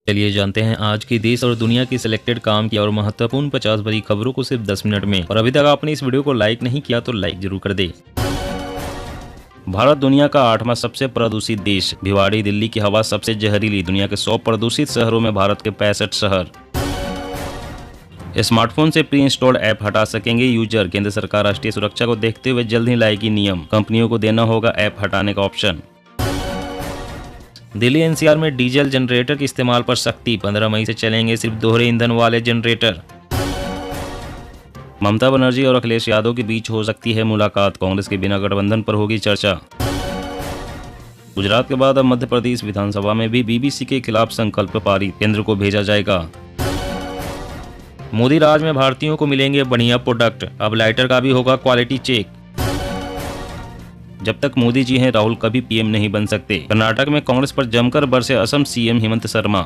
चलिए जानते हैं आज की देश और दुनिया की सिलेक्टेड काम की और महत्वपूर्ण 50 बड़ी खबरों को सिर्फ 10 मिनट में। और अभी तक आपने इस वीडियो को लाइक नहीं किया तो लाइक जरूर कर दे। भारत दुनिया का 8वां सबसे प्रदूषित देश। भिवाड़ी दिल्ली की हवा सबसे जहरीली। दुनिया के 100 प्रदूषित शहरों में भारत के 65 शहर। स्मार्टफोन से प्री इंस्टॉल्ड ऐप हटा सकेंगे यूजर। केंद्र सरकार राष्ट्रीय सुरक्षा को देखते हुए जल्द ही लाएगी नियम। कंपनियों को देना होगा ऐप हटाने का ऑप्शन। दिल्ली एनसीआर में डीजल जनरेटर के इस्तेमाल पर सख्ती। 15 मई से चलेंगे सिर्फ दोहरे ईंधन वाले जनरेटर। ममता बनर्जी और अखिलेश यादव के बीच हो सकती है मुलाकात। कांग्रेस के बिना गठबंधन पर होगी चर्चा। गुजरात के बाद अब मध्य प्रदेश विधानसभा में भी बीबीसी के खिलाफ संकल्प पारित। केंद्र को भेजा जाएगा। मोदी राज में भारतीयों को मिलेंगे बढ़िया प्रोडक्ट। अब लाइटर का भी होगा क्वालिटी चेक। जब तक मोदी जी हैं राहुल कभी पीएम नहीं बन सकते। कर्नाटक में कांग्रेस पर जमकर बरसे असम सीएम हेमंत शर्मा।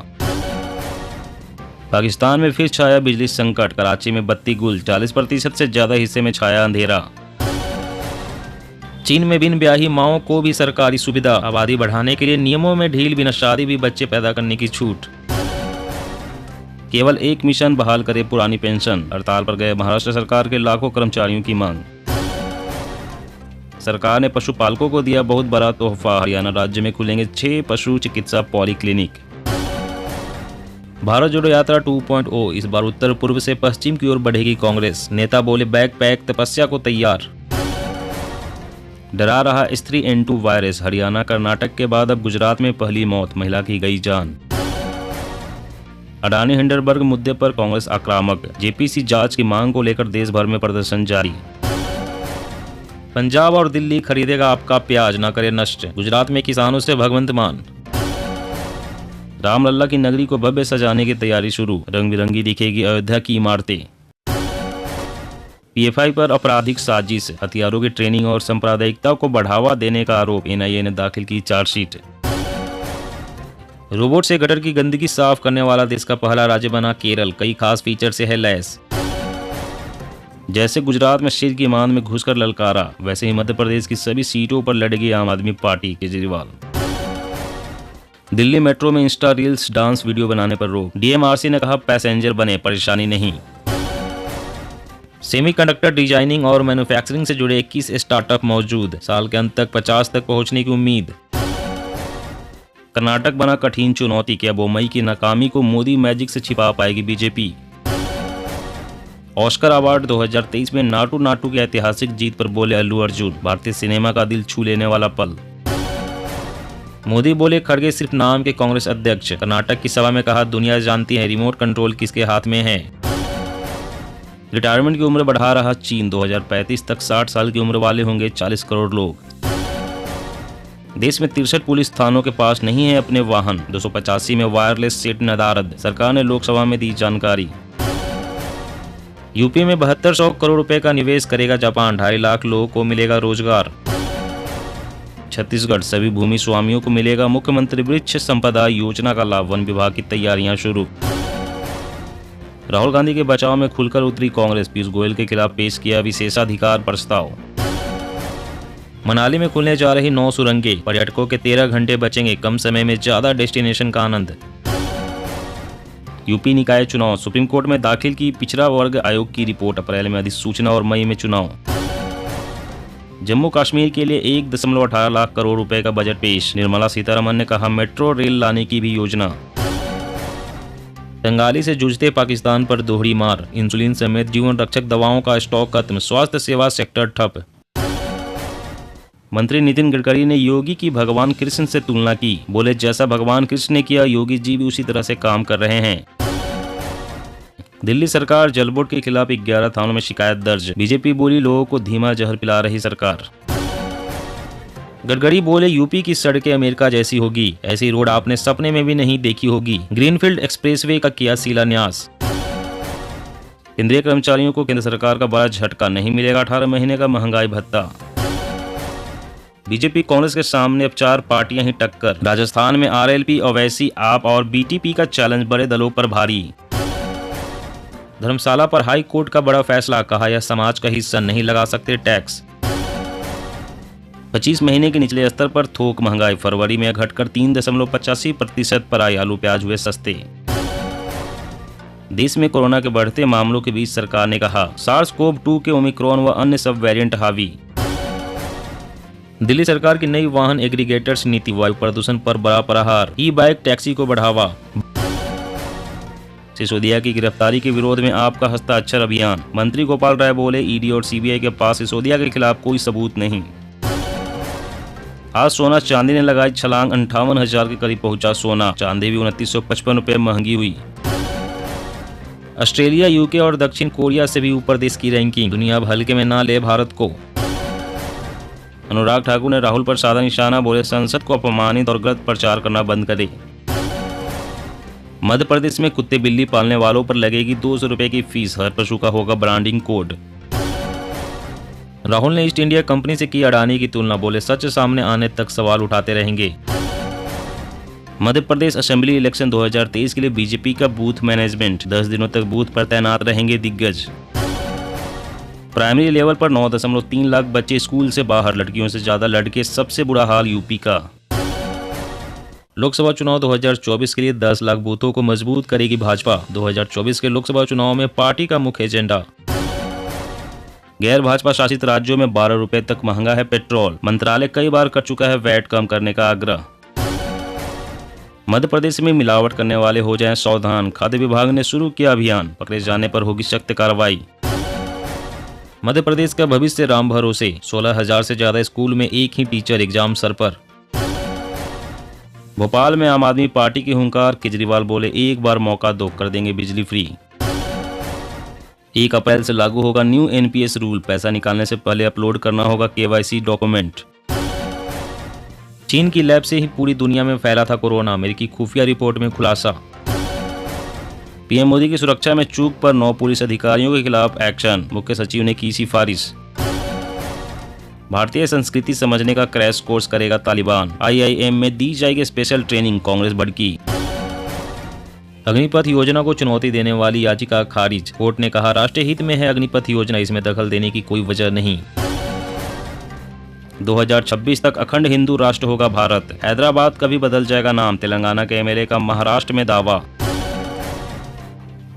पाकिस्तान में फिर छाया बिजली संकट। कराची में बत्ती गुल। 40% से ज्यादा हिस्से में छाया अंधेरा। चीन में बिन ब्याही माओं को भी सरकारी सुविधा। आबादी बढ़ाने के लिए नियमों में ढील। बिना शादी भी बच्चे पैदा करने की छूट। केवल एक मिशन बहाल करे पुरानी पेंशन। हड़ताल पर गए महाराष्ट्र सरकार के लाखों कर्मचारियों की मांग। सरकार ने पशुपालकों को दिया बहुत बड़ा तोहफा। हरियाणा राज्य में खुलेंगे 6 पशु चिकित्सा पॉलीक्लिनिक। भारत जोड़ो यात्रा 2.0 इस बार उत्तर पूर्व से पश्चिम की ओर बढ़ेगी कांग्रेस। नेता बोले बैग पैक तपस्या को तैयार। डरा रहा H3N2 वायरस। हरियाणा कर्नाटक के बाद अब गुजरात में पहली मौत। महिला की गई जान। अडानी हिंडनबर्ग मुद्दे पर कांग्रेस आक्रामक। जेपीसी जांच की मांग को लेकर देश भर में प्रदर्शन जारी। पंजाब और दिल्ली खरीदेगा आपका प्याज, न करे नष्ट। गुजरात में किसानों से भगवंत मान। रामलला की नगरी को भव्य सजाने की तैयारी शुरू। रंग बिरंगी दिखेगी अयोध्या की इमारतें। पीएफआई पर आपराधिक साजिश। हथियारों की ट्रेनिंग और सांप्रदायिकता को बढ़ावा देने का आरोप। एनआईए ने दाखिल की चार्जशीट। रोबोट से गटर की गंदगी साफ करने वाला देश का पहला राज्य बना केरल। कई खास फीचर से है लैस। जैसे गुजरात में शेर की मान में घुसकर ललकारा, वैसे ही मध्य प्रदेश की सभी सीटों पर लड़ेगी आम आदमी पार्टी। केजरीवाल। दिल्ली मेट्रो में इंस्टा रील्स डांस वीडियो बनाने पर रोक। डीएमआरसी ने कहा पैसेंजर बने, परेशानी नहीं। सेमीकंडक्टर डिजाइनिंग और मैन्युफैक्चरिंग से जुड़े 21 स्टार्टअप मौजूद। साल के अंत तक 50 तक पहुंचने की उम्मीद। कर्नाटक बना कठिन चुनौती। क्या बोम्मई की नाकामी को मोदी मैजिक से छिपा पाएगी बीजेपी? ऑस्कर अवार्ड 2023 में नाटू नाटू की ऐतिहासिक जीत पर बोले अल्लू अर्जुन। भारतीय सिनेमा का दिल छू लेने वाला पल। मोदी बोले खड़गे सिर्फ नाम के कांग्रेस अध्यक्ष। कर्नाटक की सभा में कहा दुनिया जानती है रिमोट कंट्रोल किसके हाथ में है। रिटायरमेंट की उम्र बढ़ा रहा चीन। 2035 तक 60 साल की उम्र वाले होंगे 40 करोड़ लोग। देश में 63 पुलिस थानों के पास नहीं है अपने वाहन। 285 में वायरलेस सेट नदारद। सरकार ने लोकसभा में दी जानकारी। यूपी में 7200 करोड़ रुपए का निवेश करेगा जापान। 2.5 लाख लोगों को मिलेगा रोजगार। छत्तीसगढ़ सभी भूमि स्वामियों को मिलेगा मुख्यमंत्री वृक्ष संपदा योजना का लाभ। वन विभाग की तैयारियां शुरू। राहुल गांधी के बचाव में खुलकर उतरी कांग्रेस। पीयूष गोयल के खिलाफ पेश किया विशेषाधिकार प्रस्ताव। मनाली में खुलने जा रही 9 सुरंगें। पर्यटकों के 13 घंटे बचेंगे। कम समय में ज्यादा डेस्टिनेशन का आनंद। यूपी निकाय चुनाव। सुप्रीम कोर्ट में दाखिल की पिछड़ा वर्ग आयोग की रिपोर्ट। अप्रैल में अधिसूचना और मई में चुनाव। जम्मू कश्मीर के लिए 1.18 लाख करोड़ रुपए का बजट पेश। निर्मला सीतारमन ने कहा मेट्रो रेल लाने की भी योजना। बंगाली से जूझते पाकिस्तान पर दोहरी मार। इंसुलिन समेत जीवन रक्षक दवाओं का स्टॉक खत्म। स्वास्थ्य सेवा सेक्टर ठप। मंत्री नितिन गडकरी ने योगी की भगवान कृष्ण से तुलना की। बोले जैसा भगवान कृष्ण ने किया योगी जी भी उसी तरह से काम कर रहे हैं। दिल्ली सरकार जल बोर्ड के खिलाफ 11 थानों में शिकायत दर्ज। बीजेपी बोली लोगों को धीमा जहर पिला रही सरकार। गडकरी बोले यूपी की सड़कें अमेरिका जैसी होगी। ऐसी रोड आपने सपने में भी नहीं देखी होगी। ग्रीनफील्ड एक्सप्रेसवे का किया शिलान्यास। केंद्रीय कर्मचारियों को केंद्र सरकार का बड़ा झटका। नहीं मिलेगा 18 महीने का महंगाई भत्ता। बीजेपी कांग्रेस के सामने अब 4 पार्टियां ही टक्कर। राजस्थान में आरएलपी, ओवैसी, आप और बीटीपी का चैलेंज बड़े दलों पर भारी। धर्मशाला पर हाई कोर्ट का बड़ा फैसला। कहा यह समाज का हिस्सा, नहीं लगा सकते टैक्स। 25 महीने के निचले स्तर पर थोक महंगाई, फरवरी में घटकर 3.85% पर आई। आलू प्याज हुए सस्ते। देश में कोरोना के बढ़ते मामलों के बीच सरकार ने कहा SARS-CoV-2 के ओमिक्रॉन व अन्य सब वेरिएंट हावी। दिल्ली सरकार की नई वाहन एग्रीगेटर्स नीति, वायु प्रदूषण पर बड़ा प्रहार, ई बाइक टैक्सी को बढ़ावा। सिसोदिया की गिरफ्तारी के विरोध में आपका हस्ताक्षर अभियान, मंत्री गोपाल राय बोले ईडी और सीबीआई के पास सिसोदिया के खिलाफ कोई सबूत नहीं। आज सोना चांदी ने लगाई छलांग, 58,000 के करीब पहुंचा सोना, चांदी भी 2955 रुपए महंगी हुई। ऑस्ट्रेलिया, यूके और दक्षिण कोरिया से भी ऊपर देश की रैंकिंग, दुनिया अब हल्के में ना ले भारत को। अनुराग ठाकुर ने राहुल पर साधा निशाना, बोले संसद को अपमानित और गलत प्रचार करना बंद करे। मध्य प्रदेश में कुत्ते बिल्ली पालने वालों पर लगेगी 200 रुपए की फीस, हर पशु का होगा ब्रांडिंग कोड। राहुल ने ईस्ट इंडिया कंपनी से की अडानी की तुलना, बोले सच सामने आने तक सवाल उठाते रहेंगे। मध्य प्रदेश असेंबली इलेक्शन 2023 के लिए बीजेपी का बूथ मैनेजमेंट, 10 दिनों तक बूथ पर तैनात रहेंगे दिग्गज। प्राइमरी लेवल पर 9.3 लाख बच्चे स्कूल से बाहर, लड़कियों से ज्यादा लड़के, सबसे बुरा हाल यूपी का। लोकसभा चुनाव 2024 के लिए 10 लाख बूथों को मजबूत करेगी भाजपा, 2024 के लोकसभा चुनाव में पार्टी का मुख्य एजेंडा। गैर भाजपा शासित राज्यों में 12 रुपए तक महंगा है पेट्रोल, मंत्रालय कई बार कर चुका है वैट कम करने का आग्रह। मध्य प्रदेश में मिलावट करने वाले हो जाएं सावधान, खाद्य विभाग ने शुरू किया अभियान, पकड़े जाने पर होगी सख्त कार्रवाई। मध्य प्रदेश का भविष्य राम भरोसे, 16,000 से ज्यादा स्कूल में एक ही टीचर, एग्जाम सर पर। भोपाल में आम आदमी पार्टी की हुंकार, केजरीवाल बोले एक बार मौका दो, कर देंगे बिजली फ्री। 1 अप्रैल से लागू होगा न्यू एनपीएस रूल, पैसा निकालने से पहले अपलोड करना होगा केवाईसी डॉक्यूमेंट। चीन की लैब से ही पूरी दुनिया में फैला था कोरोना, अमेरिकी खुफिया रिपोर्ट में खुलासा। पीएम मोदी की सुरक्षा में चूक पर 9 पुलिस अधिकारियों के खिलाफ एक्शन, मुख्य सचिव ने की सिफारिश। भारतीय संस्कृति समझने का क्रैश कोर्स करेगा तालिबान, आईआईएम में दी जाएगी स्पेशल ट्रेनिंग, कांग्रेस भड़की। अग्निपथ योजना को चुनौती देने वाली याचिका खारिज, कोर्ट ने कहा राष्ट्रीय हित में है अग्निपथ योजना, इसमें दखल देने की कोई वजह नहीं। 2026 तक अखंड हिंदू राष्ट्र होगा भारत, हैदराबाद का भी बदल जाएगा नाम, तेलंगाना के एमएलए का महाराष्ट्र में दावा।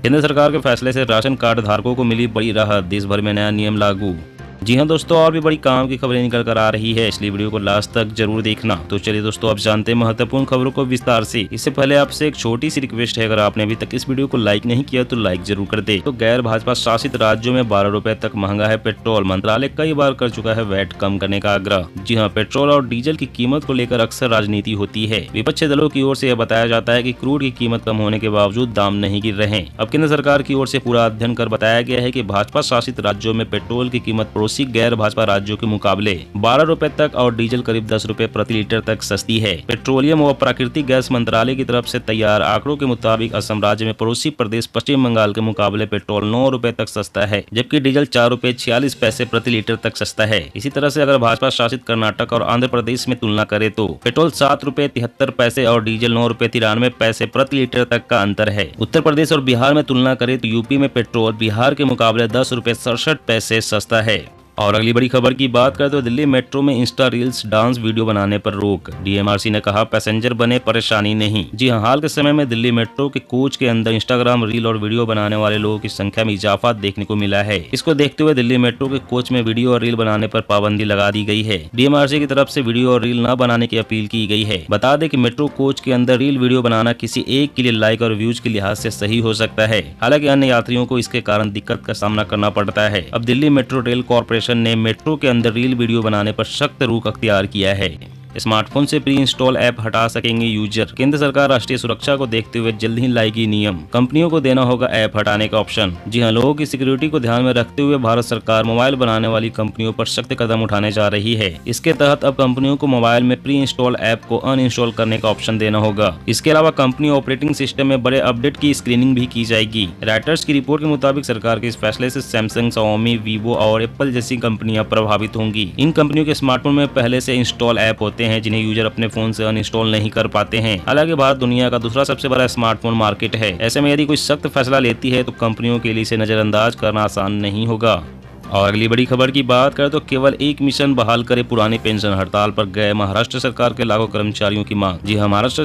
केंद्र सरकार के फैसले से राशन कार्ड धारकों को मिली बड़ी राहत, देश भर में नया नियम लागू। जी हां दोस्तों, और भी बड़ी काम की खबरें निकल कर आ रही है, इसलिए वीडियो को लास्ट तक जरूर देखना। तो चलिए दोस्तों, अब जानते हैं महत्वपूर्ण खबरों को विस्तार से। इससे पहले आपसे एक छोटी सी रिक्वेस्ट है, अगर आपने अभी तक इस वीडियो को लाइक नहीं किया तो लाइक जरूर कर दे। तो गैर भाजपा शासित राज्यों में 12 रुपए तक महंगा है पेट्रोल, मंत्रालय कई बार कर चुका है वैट कम करने का आग्रह। जी हाँ, पेट्रोल और डीजल की कीमत को लेकर अक्सर राजनीति होती है। विपक्षी दलों की ओर से यह बताया जाता है कि क्रूड की कीमत कम होने के बावजूद दाम नहीं गिर रहे। अब केंद्र सरकार की ओर से पूरा अध्ययन कर बताया गया है कि भाजपा शासित राज्यों में पेट्रोल की कीमत पड़ोसी गैर भाजपा राज्यों के मुकाबले 12 रुपए तक और डीजल करीब 10 रुपए प्रति लीटर तक सस्ती है। पेट्रोलियम व प्राकृतिक गैस मंत्रालय की तरफ से तैयार आंकड़ों के मुताबिक असम राज्य में पड़ोसी प्रदेश पश्चिम बंगाल के मुकाबले पेट्रोल 9 रुपए तक सस्ता है, जबकि डीजल 4 रुपए 46 पैसे प्रति लीटर तक सस्ता है। इसी तरह से अगर भाजपा शासित कर्नाटक और आंध्र प्रदेश में तुलना करें तो पेट्रोल 7 रुपए 73 पैसे और डीजल 9 रुपए 93 पैसे प्रति लीटर तक का अंतर है। उत्तर प्रदेश और बिहार में तुलना करें तो यूपी में पेट्रोल बिहार के मुकाबले 10 रुपए 67 पैसे सस्ता है। और अगली बड़ी खबर की बात करें तो दिल्ली मेट्रो में इंस्टा रील्स डांस वीडियो बनाने पर रोक, डीएमआरसी ने कहा पैसेंजर बने परेशानी नहीं। जी हां, हाल के समय में दिल्ली मेट्रो के कोच के अंदर इंस्टाग्राम रील और वीडियो बनाने वाले लोगों की संख्या में इजाफा देखने को मिला है। इसको देखते हुए दिल्ली मेट्रो के कोच में वीडियो और रील बनाने पर पाबंदी लगा दी गई है। डीएमआरसी की तरफ से वीडियो और रील न बनाने की अपील की गई है। बता दें कि मेट्रो कोच के अंदर रील वीडियो बनाना किसी एक के लिए लाइक और व्यूज के लिहाज से सही हो सकता है, हालांकि अन्य यात्रियों को इसके कारण दिक्कत का सामना करना पड़ता है। अब दिल्ली मेट्रो रेल कॉर्पोरेशन ने मेट्रो के अंदर रील वीडियो बनाने पर सख्त रुख अख्तियार किया है। स्मार्टफोन से प्री इंस्टॉल ऐप हटा सकेंगे यूजर, केंद्र सरकार राष्ट्रीय सुरक्षा को देखते हुए जल्द ही लाएगी नियम, कंपनियों को देना होगा ऐप हटाने का ऑप्शन। जी हां, लोगों की सिक्योरिटी को ध्यान में रखते हुए भारत सरकार मोबाइल बनाने वाली कंपनियों पर सख्त कदम उठाने जा रही है। इसके तहत अब कंपनियों को मोबाइल में प्री इंस्टॉल ऐप को अनइंस्टॉल करने का ऑप्शन देना होगा। इसके अलावा कंपनी ऑपरेटिंग सिस्टम में बड़े अपडेट की स्क्रीनिंग भी की जाएगी। राइटर्स की रिपोर्ट के मुताबिक सरकार के इस फैसले से सैमसंग, Xiaomi, Vivo और एप्पल जैसी कंपनियां प्रभावित होंगी। इन कंपनियों के स्मार्टफोन में पहले से इंस्टॉल ऐप होते हैं जिन्हें यूजर अपने फोन से अनइंस्टॉल नहीं कर पाते हैं। हालांकि भारत दुनिया का दूसरा सबसे बड़ा स्मार्टफोन मार्केट है। ऐसे में यदि कोई सख्त फैसला लेती है तो कंपनियों के लिए इसे नजरअंदाज करना आसान नहीं होगा। और अगली बड़ी खबर की बात करें तो केवल एक मिशन बहाल करे पुरानी पेंशन, हड़ताल पर गए महाराष्ट्र सरकार के लाखों कर्मचारियों की मांग। जी हां, महाराष्ट्र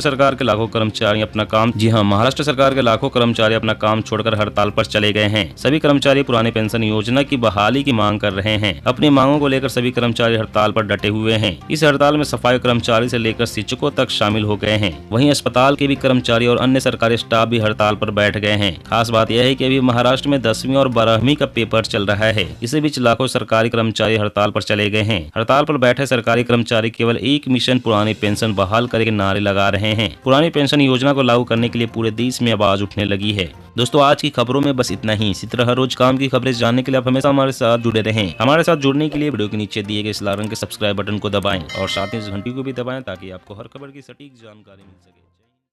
सरकार के लाखों कर्मचारी अपना काम छोड़कर हड़ताल पर चले गए हैं। सभी कर्मचारी पुरानी पेंशन योजना की बहाली की मांग कर रहे हैं। अपनी मांगों को लेकर सभी कर्मचारी हड़ताल पर डटे हुए हैं। इस हड़ताल में सफाई कर्मचारी से लेकर शिक्षकों तक शामिल हो गए हैं। वहीं अस्पताल के भी कर्मचारी और अन्य सरकारी स्टाफ भी हड़ताल पर बैठ गए हैं। खास बात यह है कि अभी महाराष्ट्र में 10वीं और 12वीं का पेपर चल रहा है। इसी बीच लाखों सरकारी कर्मचारी हड़ताल पर चले गए हैं। हड़ताल पर बैठे सरकारी कर्मचारी केवल एक मिशन पुरानी पेंशन बहाल करके नारे लगा रहे हैं। पुरानी पेंशन योजना को लागू करने के लिए पूरे देश में आवाज उठने लगी है। दोस्तों, आज की खबरों में बस इतना ही। इसी तरह हर रोज काम की खबरें जानने के लिए आप हमेशा हमारे साथ जुड़े रहें। हमारे साथ जुड़ने के लिए वीडियो के नीचे दिए गए इस लाल रंग के सब्सक्राइब बटन को दबाएं और साथ ही इस घंटी को भी दबाएं ताकि आपको हर खबर की सटीक जानकारी मिल सके।